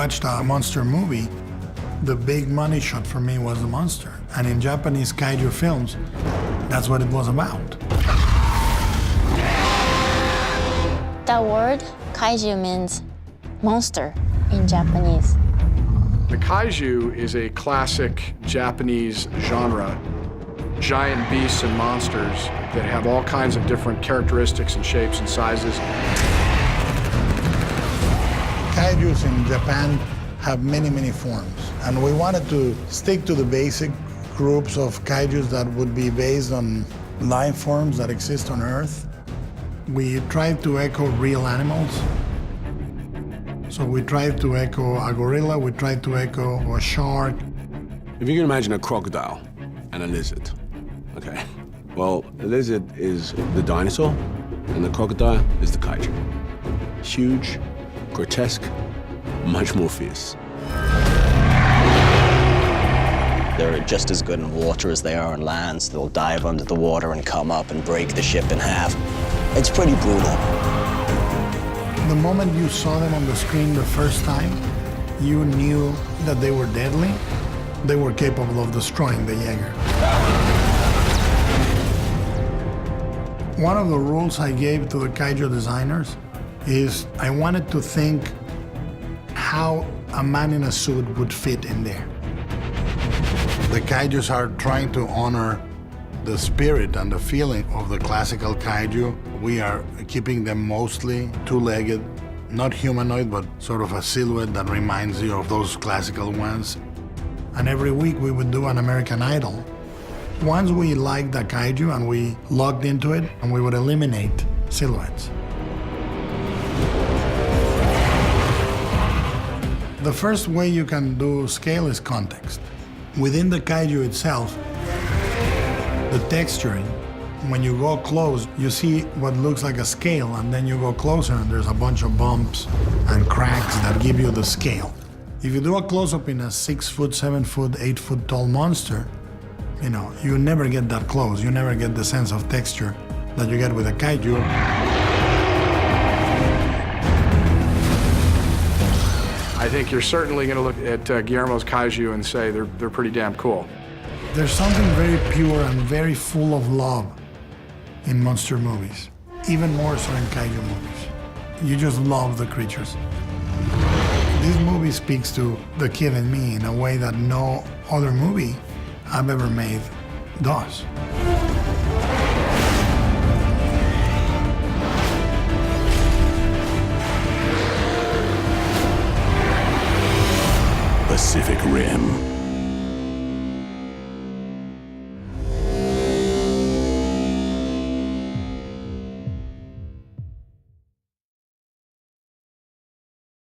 watched a monster movie, the big money shot for me was the monster. And in Japanese kaiju films, that's what it was about. That word, kaiju, means monster in Japanese. The kaiju is a classic Japanese genre. Giant beasts and monsters that have all kinds of different characteristics and shapes and sizes. Kaijus in Japan have many, many forms. And we wanted to stick to the basic groups of kaijus that would be based on life forms that exist on Earth. We tried to echo real animals. So we tried to echo a gorilla, we tried to echo a shark. If you can imagine a crocodile and a lizard, okay? Well, the lizard is the dinosaur, and the crocodile is the kaiju. Huge, grotesque, much more fierce. They're just as good in water as they are on land, so they'll dive under the water and come up and break the ship in half. It's pretty brutal. The moment you saw them on the screen the first time, you knew that they were deadly. They were capable of destroying the Jaeger. One of the rules I gave to the kaiju designers is I wanted to think how a man in a suit would fit in there. The kaijus are trying to honor the spirit and the feeling of the classical kaiju. We are keeping them mostly two-legged, not humanoid, but sort of a silhouette that reminds you of those classical ones. And every week we would do an American Idol. Once we liked the kaiju and we logged into it, and we would eliminate silhouettes. The first way you can do scale is context. Within the kaiju itself, the texturing, when you go close, you see what looks like a scale, and then you go closer and there's a bunch of bumps and cracks that give you the scale. If you do a close-up in a 6 foot, 7 foot, 8 foot tall monster, you never get that close. You never get the sense of texture that you get with a kaiju. I think you're certainly going to look at Guillermo's kaiju and say they're pretty damn cool. There's something very pure and very full of love in monster movies, even more so in kaiju movies. You just love the creatures. This movie speaks to the kid in me in a way that no other movie I've ever made does. Pacific Rim.